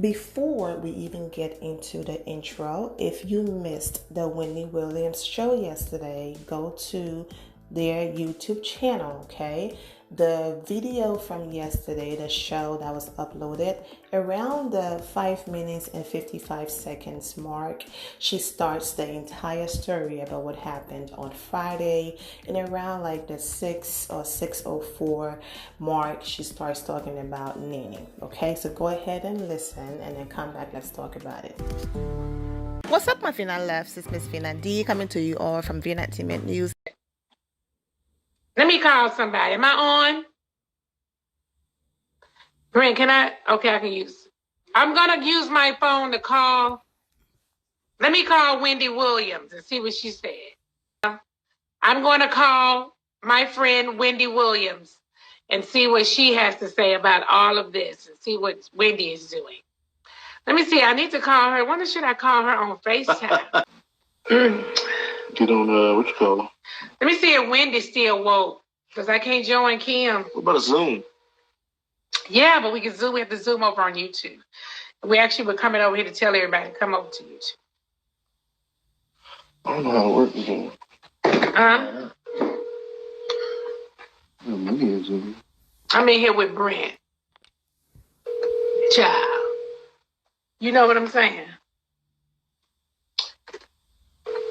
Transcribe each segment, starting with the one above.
Before we even get into the intro, if you missed the Wendy Williams show yesterday, go to their YouTube channel, okay? The video from yesterday, the show that was uploaded around the 5 minutes and 55 seconds mark, she starts the entire story about what happened on Friday, and around like the 6 or 6:04 mark, she starts talking about Nene. Okay, so go ahead and listen and then come back. Let's talk about it. What's up, my Fina Lefts? It's Miss Fina D coming to you all from Vienna Entertainment News. Let me call somebody. Am I on? Brent, can I? Okay, I can use. I'm going to use my phone to call. Let me call Wendy Williams and see what she said. I'm going to call my friend Wendy Williams and see what she has to say about all of this and see what Wendy is doing. Let me see. I need to call her. I wonder, should I call her on FaceTime? Get on, what you call her? Let me see if Wendy's still woke, because I can't join Kim. What about a Zoom? Yeah, but we can Zoom. We have to Zoom over on YouTube. We actually were coming over here to tell everybody to come over to YouTube. I don't know how it works again. I'm in here with Brent. Child. You know what I'm saying?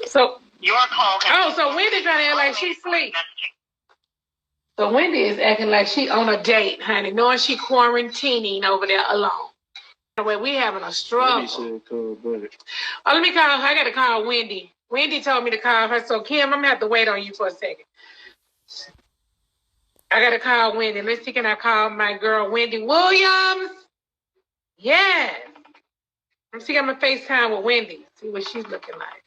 So your call. So Wendy trying to act like she's asleep. So Wendy is acting like she on a date, honey, knowing she quarantining over there alone. Where we having a struggle. Let me call her. I got to call Wendy. Wendy told me to call her. So Kim, I'm gonna have to wait on you for a second. I got to call Wendy. Let's see, can I call my girl Wendy Williams? Yes. I'm see, I'm gonna FaceTime with Wendy. See what she's looking like.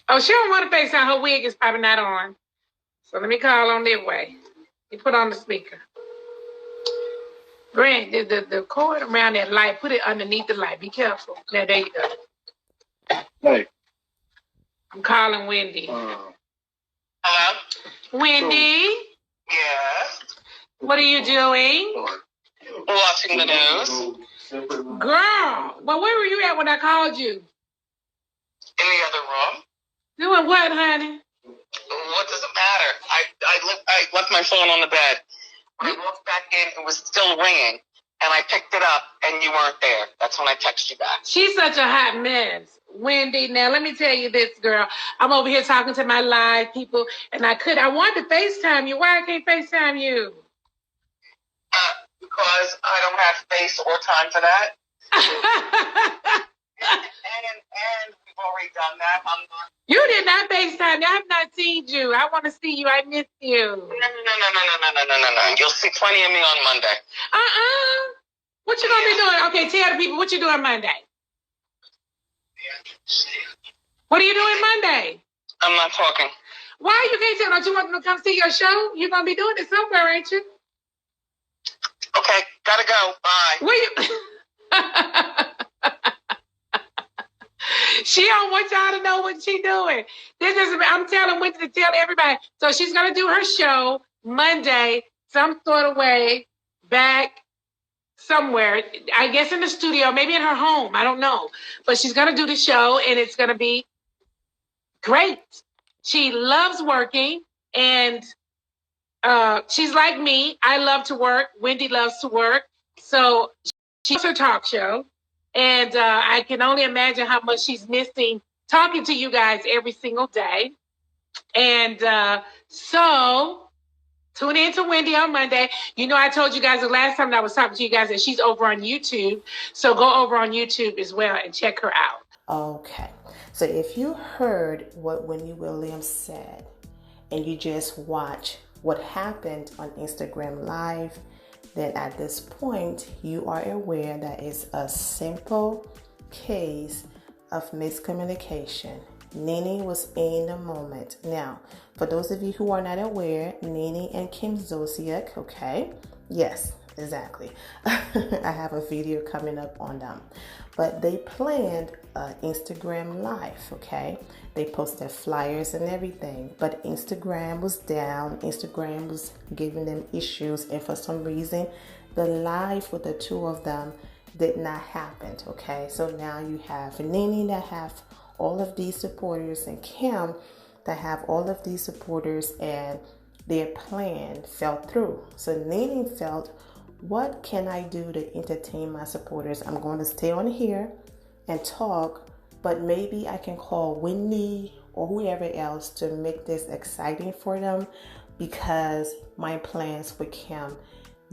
Oh, she don't want to FaceTime. Her wig is probably not on. So let me call on that way. You put on the speaker. Brent, the cord around that light, put it underneath the light. Be careful. Now, there you go. Hey. I'm calling Wendy. Hello? Wendy? Yes? What are you doing? Watching the news. Girl, well, where were you at when I called you? In the other room. Doing what, honey? What does it matter? I left my phone on the bed. When I walked back in, it was still ringing. And I picked it up, and you weren't there. That's when I texted you back. She's such a hot mess. Wendy, now let me tell you this, girl. I'm over here talking to my live people, and I wanted to FaceTime you. Why I can't FaceTime you? Because I don't have space or time for that. and we've already done that. You did not FaceTime me. I have not seen you. I want to see you. I miss you. No. You'll see plenty of me on Monday. What you gonna be doing? Okay, tell the people what you doing Monday. What are you doing Monday? I'm not talking. Why you can't tell? Don't you want them to come see your show? You're gonna be doing it somewhere, ain't you? Okay, gotta go. Bye. Where you? She don't want y'all to know what she doing. This is, I'm telling Wendy to tell everybody. So she's gonna do her show Monday, some sort of way, back somewhere. I guess in the studio, maybe in her home. I don't know. But she's gonna do the show, and it's gonna be great. She loves working, and she's like me. I love to work. Wendy loves to work. So she's her talk show. And I can only imagine how much she's missing talking to you guys every single day. And so tune in to Wendy on Monday. You know, I told you guys the last time that I was talking to you guys that she's over on YouTube. So go over on YouTube as well and check her out. Okay. So if you heard what Wendy Williams said and you just watch what happened on Instagram Live, then at this point, you are aware that it's a simple case of miscommunication. Nene was in the moment. Now, for those of you who are not aware, Nene and Kim Zolciak, okay? Yes, exactly. I have a video coming up on them. But they planned an Instagram Live, okay? They posted flyers and everything, but Instagram was down. Instagram was giving them issues, and for some reason, the live with the two of them did not happen, okay? So now you have Nene that have all of these supporters and Kim that have all of these supporters, and their plan fell through. So Nene felt, what can I do to entertain my supporters? I'm going to stay on here and talk, but maybe I can call Wendy or whoever else to make this exciting for them, because my plans with Kim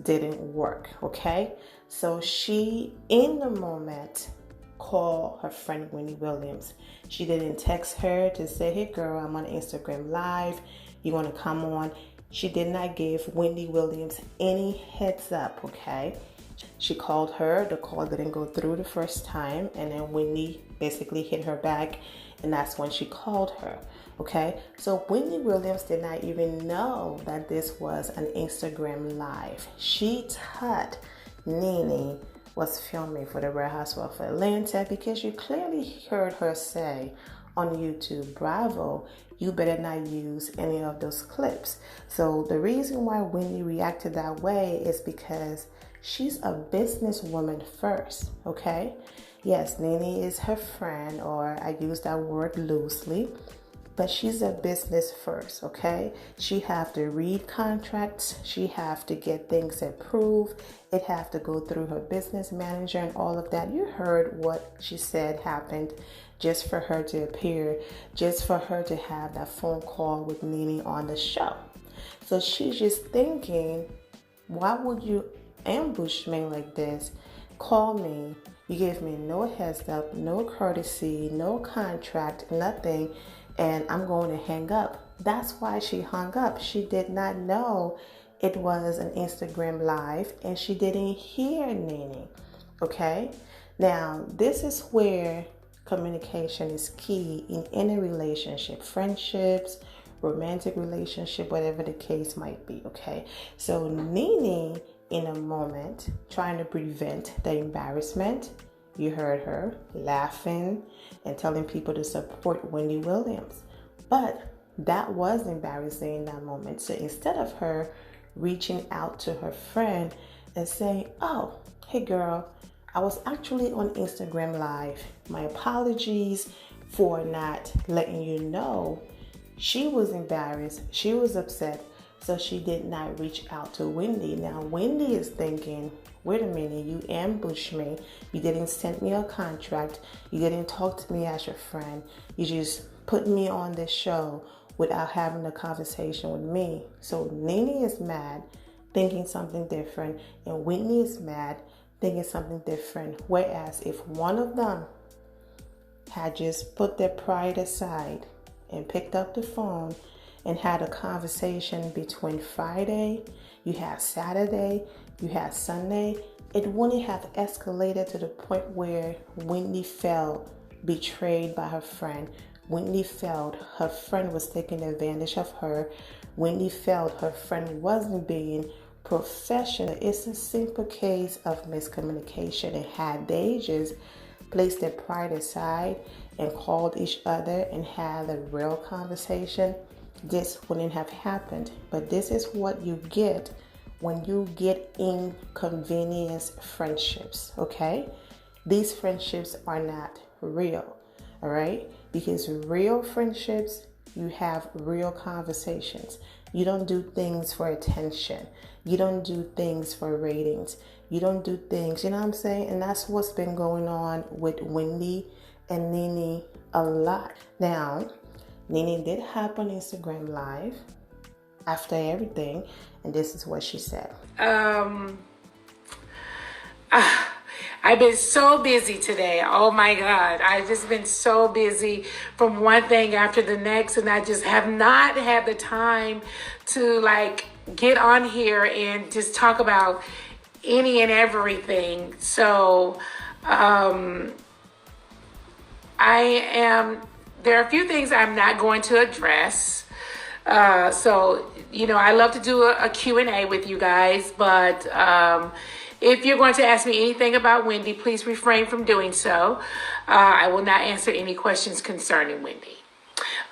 didn't work, okay? So she, in the moment, called her friend Wendy Williams. She didn't text her to say, hey girl, I'm on Instagram Live, you want to come on? She did not give Wendy Williams any heads up, okay? She called her, the call didn't go through the first time, and then Wendy basically hit her back, and that's when she called her, okay? So Wendy Williams did not even know that this was an Instagram Live. She thought Nene was filming for the Real Housewives of Atlanta, because you clearly heard her say on YouTube, bravo, you better not use any of those clips. So the reason why Wendy reacted that way is because she's a businesswoman first, okay? Yes, Nene is her friend, or I use that word loosely, but she's a business first, okay? She have to read contracts, she have to get things approved, it have to go through her business manager and all of that. You heard what she said happened just for her to appear, just for her to have that phone call with Nene on the show. So she's just thinking, why would you ambush me like this? Call me, you gave me no heads up, no courtesy, no contract, nothing, and I'm going to hang up. That's why she hung up. She did not know it was an Instagram Live, and she didn't hear Nene, okay? Now, this is where communication is key in any relationship, friendships, romantic relationship, whatever the case might be, okay? So Nene, in a moment, trying to prevent the embarrassment, you heard her laughing and telling people to support Wendy Williams. But that was embarrassing in that moment. So instead of her reaching out to her friend and saying, oh, hey girl, I was actually on Instagram Live. My apologies for not letting you know. She was embarrassed. She was upset. So she did not reach out to Wendy. Now Wendy is thinking, wait a minute, you ambushed me. You didn't send me a contract. You didn't talk to me as your friend. You just put me on this show without having a conversation with me. So Nene is mad, thinking something different, and Whitney is mad, thinking something different. Whereas if one of them had just put their pride aside and picked up the phone and had a conversation between Friday, you had Saturday, you had Sunday, it wouldn't have escalated to the point where Wendy felt betrayed by her friend. Wendy felt her friend was taking advantage of her. Wendy felt her friend wasn't being professional. It's a simple case of miscommunication. And had they just placed their pride aside and called each other and had a real conversation, this wouldn't have happened. But this is what you get when you get inconvenience friendships, okay? These friendships are not real, all right? Because real friendships, you have real conversations. You don't do things for attention. You don't do things for ratings. You don't do things, you know what I'm saying? And that's what's been going on with Wendy and Nene a lot. Now, Nene did hop on Instagram Live after everything, and this is what she said. I've been so busy today. Oh my God. I've just been so busy from one thing after the next, and I just have not had the time to like get on here and just talk about any and everything. So there are a few things I'm not going to address. So, you know, I love to do a Q&A with you guys, but if you're going to ask me anything about Wendy, please refrain from doing so. I will not answer any questions concerning Wendy.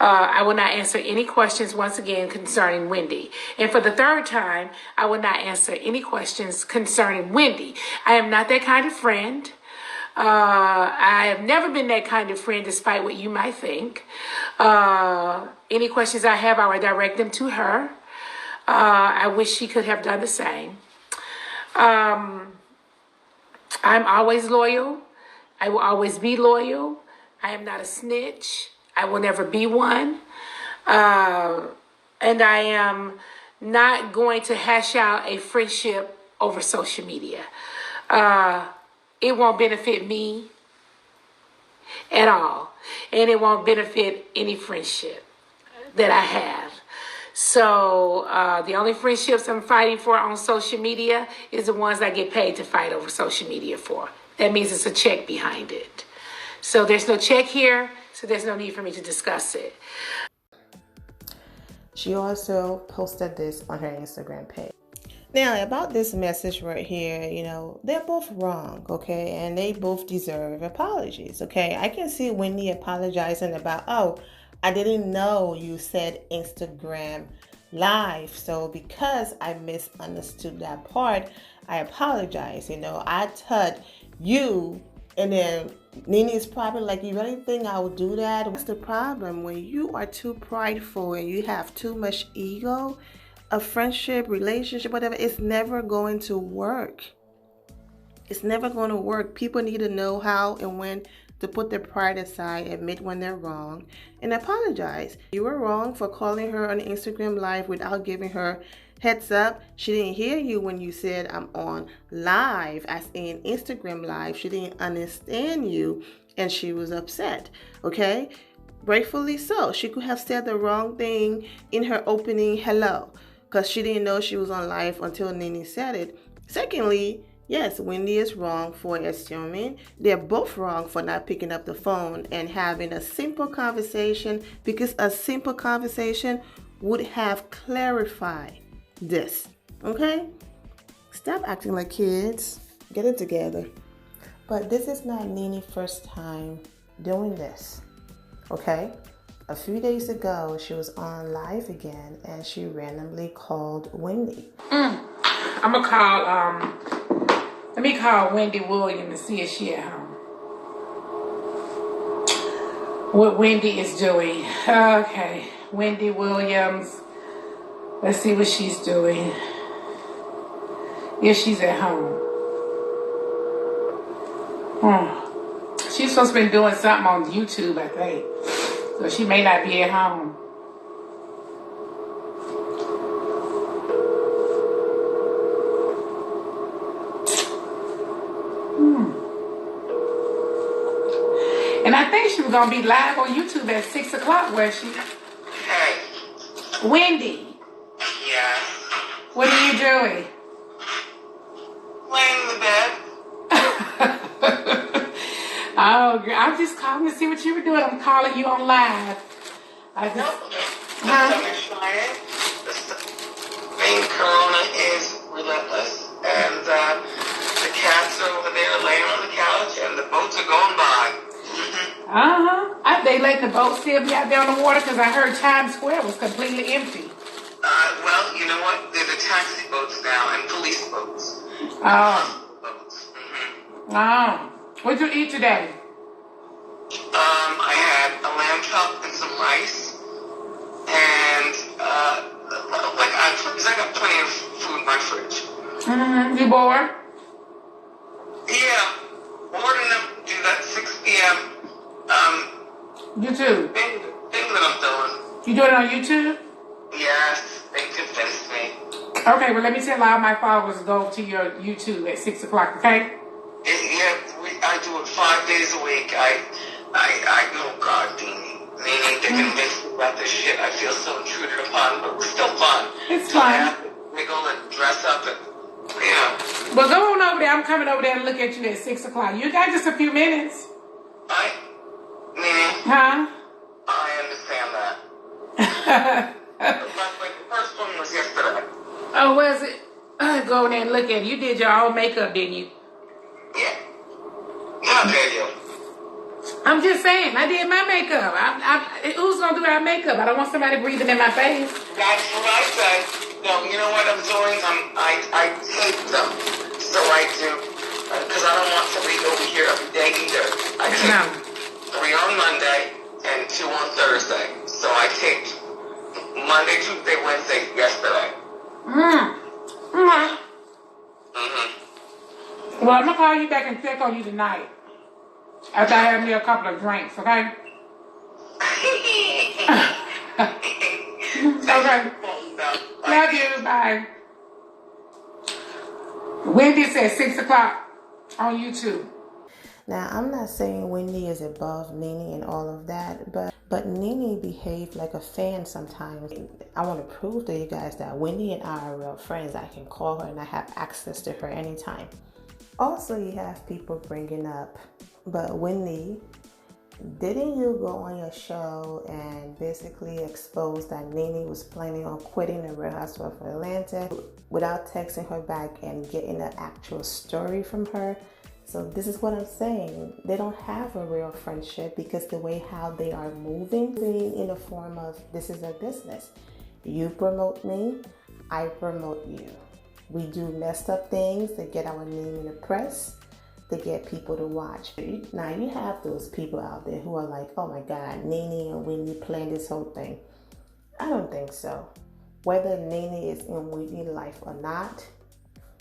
I will not answer any questions once again concerning Wendy. And for the third time, I will not answer any questions concerning Wendy. I am not that kind of friend. I have never been that kind of friend, despite what you might think. Any questions I have, I will direct them to her. I wish she could have done the same. I'm always loyal. I will always be loyal. I am not a snitch. I will never be one. And I am not going to hash out a friendship over social media. It won't benefit me at all. And it won't benefit any friendship that I have. So the only friendships I'm fighting for on social media is the ones I get paid to fight over social media for. That means it's a check behind it. So there's no check here, so there's no need for me to discuss it. She also posted this on her Instagram page. Now, about this message right here, they're both wrong, okay? And they both deserve apologies, okay? I can see Wendy apologizing about, I didn't know you said Instagram live. So because I misunderstood that part, I apologize. I thought you, and then Nene is probably like, you really think I would do that? What's the problem? When you are too prideful and you have too much ego, a friendship, relationship, whatever, it's never going to work. It's never going to work. People need to know how and when to put their pride aside, admit when they're wrong, and apologize. You were wrong for calling her on Instagram Live without giving her heads up. She didn't hear you when you said I'm on live, as in Instagram Live. She didn't understand you, and she was upset, okay? Rightfully so. She could have said the wrong thing in her opening hello, because she didn't know she was on live until Nene said it. Secondly, yes, Wendy is wrong for assuming. They're both wrong for not picking up the phone and having a simple conversation, because a simple conversation would have clarified this, okay? Stop acting like kids. Get it together. But this is not Nene's first time doing this, okay? A few days ago, she was on live again and she randomly called Wendy. I'm going to call, let me call Wendy Williams and see if she at home. What Wendy is doing. Okay, Wendy Williams. Let's see what she's doing. If she's at home. She's supposed to be doing something on YouTube, I think. So she may not be at home. And I think she was going to be live on YouTube at 6 o'clock, was she? Hey. Wendy. Yeah. What are you doing? Laying in the bed. Oh, girl, I'm just calling to see what you were doing. I'm calling you on live. The sun is shining. The rain corona is relentless. And the cats are over there laying on the couch and the boats are going by. They letting the boat still be out there on the water, because I heard Times Square was completely empty. Well, you know what? There's a taxi boats now and police boats. Boats. What'd you eat today? I had a lamb chop and some rice. And, I got plenty of food in my fridge. You bored? Yeah. Bored enough to do that 6 p.m. YouTube. Thing that I'm doing. You doing it on YouTube? Yes, they convinced me. Okay, well, let me tell all my followers to go to your YouTube at 6 o'clock, okay? I do it 5 days a week. Oh God, Nene, they convinced me about this shit. I feel so intruded upon, but it's still fun. It's fun. I have to wiggle and dress up and, Well, go on over there. I'm coming over there to look at you at 6 o'clock. You got just a few minutes. Nene. Huh? I understand that. The first one was yesterday. Oh, was it? Go in there and look at it. You did your own makeup, didn't you? Yeah. How dare you? I'm just saying, I did my makeup. Who's gonna do our makeup? I don't want somebody breathing in my face. That's what I said. No, you know what I'm doing? I tape them. So I do. Because I don't want somebody over here every day either. I taped 3 on Monday and 2 on Thursday. So I taped Monday, Tuesday, Wednesday, yesterday. Well, I'm gonna call you back and check on you tonight. After I have me a couple of drinks, okay? Okay. Love you. Bye. Wendy said 6 o'clock on YouTube. Now, I'm not saying Wendy is above Nene and all of that, but Nene behaved like a fan sometimes. I want to prove to you guys that Wendy and I are real friends. I can call her and I have access to her anytime. Also, you have people bringing up, but Wendy, didn't you go on your show and basically expose that Nene was planning on quitting the Real Housewives of Atlanta without texting her back and getting an actual story from her? So this is what I'm saying. They don't have a real friendship because the way how they are moving in the form of this is a business. You promote me, I promote you. We do messed up things to get our name in the press, to get people to watch. Now you have those people out there who are like, oh my God, Nene and Wendy planned this whole thing. I don't think so. Whether Nene is in Wendy's life or not,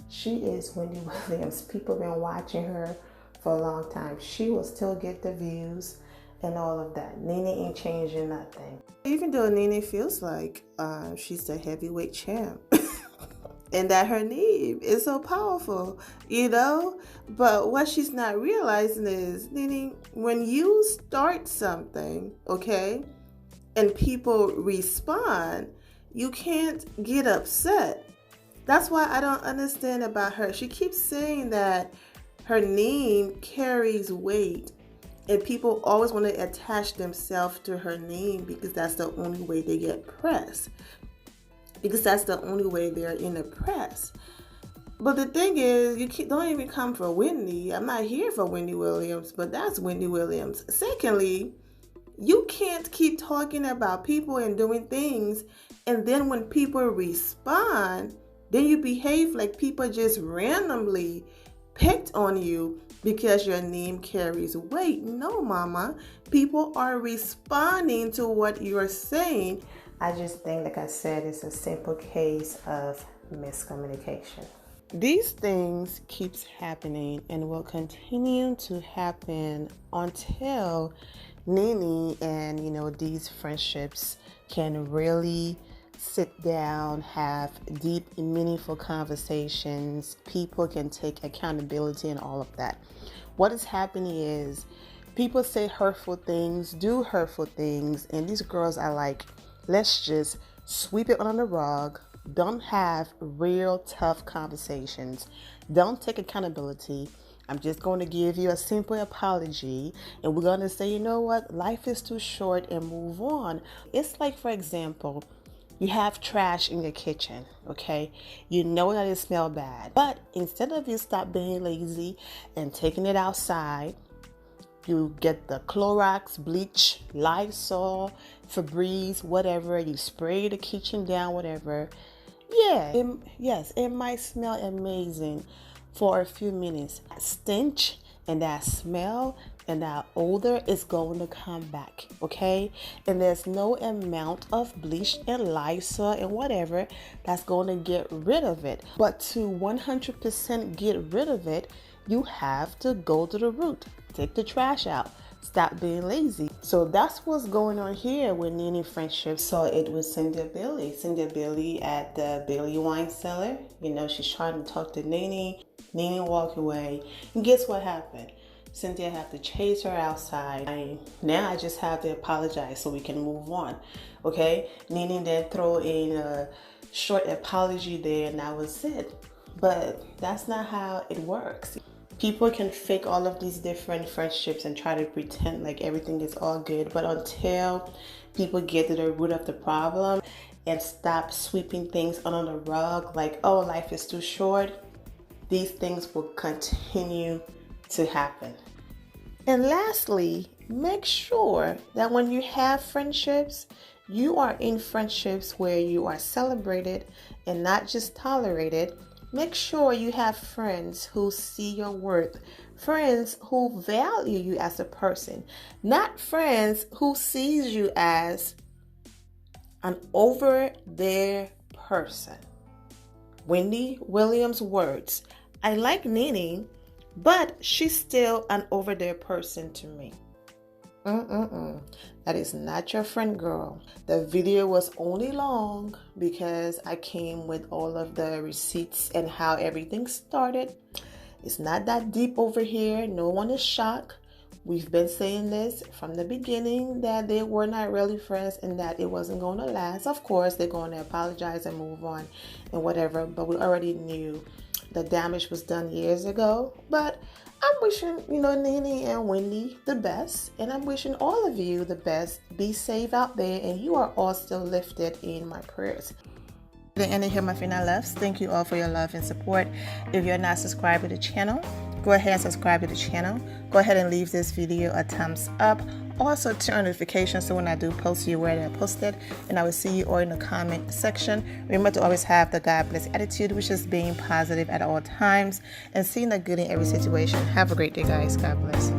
she is Wendy Williams. People have been watching her for a long time. She will still get the views and all of that. Nene ain't changing nothing. Even though Nene feels like she's the heavyweight champ. And that her name is so powerful, you know? But what she's not realizing is, Nene, when you start something, okay, and people respond, you can't get upset. That's why I don't understand about her. She keeps saying that her name carries weight, and people always want to attach themselves to her name because that's the only way they get press. Because that's the only way they're in the press. But the thing is, don't even come for Wendy. I'm not here for Wendy Williams, but that's Wendy Williams. Secondly, you can't keep talking about people and doing things, and then when people respond, then you behave like people just randomly picked on you because your name carries weight. No, mama. People are responding to what you're saying. I just think, like I said, it's a simple case of miscommunication. These things keeps happening and will continue to happen until Nene and, these friendships can really sit down, have deep and meaningful conversations. People can take accountability and all of that. What is happening is people say hurtful things, do hurtful things, and these girls are like, let's just sweep it under the rug. Don't have real tough conversations. Don't take accountability. I'm just going to give you a simple apology and we're going to say, you know what? Life is too short and move on. It's like, for example, you have trash in your kitchen, okay? You know that it smells bad. But instead of you stop being lazy and taking it outside, you get the Clorox, bleach, Lysol, Febreze, whatever. You spray the kitchen down, whatever. Yeah, it might smell amazing for a few minutes. That stench and that smell and that odor is going to come back, okay? And there's no amount of bleach and Lysol and whatever that's going to get rid of it. But to 100% get rid of it, you have to go to the root. Take the trash out. Stop being lazy. So that's what's going on here with Nene friendship. So it was Cynthia Bailey at the Bailey wine cellar. She's trying to talk to Nene. Nene walked away. And guess what happened? Cynthia had to chase her outside. Now I just have to apologize so we can move on. Okay? Nene then throw in a short apology there and that was it. But that's not how it works. People can fake all of these different friendships and try to pretend like everything is all good. But until people get to the root of the problem and stop sweeping things under the rug like, oh, life is too short, these things will continue to happen. And lastly, make sure that when you have friendships, you are in friendships where you are celebrated and not just tolerated. Make sure you have friends who see your worth, friends who value you as a person, not friends who sees you as an over there person. Wendy Williams' words, I like Nene, but she's still an over there person to me. That is not your friend, girl. The video was only long because I came with all of the receipts and how everything started. It's not that deep over here. No one is shocked. We've been saying this from the beginning that they were not really friends and that it wasn't going to last. Of course, they're going to apologize and move on and whatever, but we already knew the damage was done years ago. But I'm wishing, Nene and Wendy the best, and I'm wishing all of you the best. Be safe out there, and you are all still lifted in my prayers. The end of here, my final loves. Thank you all for your love and support. If you're not subscribed to the channel, go ahead and subscribe to the channel. Go ahead and leave this video a thumbs up. Also turn on notifications so when I do post, you're aware that I posted. And I will see you all in the comment section. Remember to always have the God bless attitude, which is being positive at all times and seeing the good in every situation. Have a great day, guys. God bless.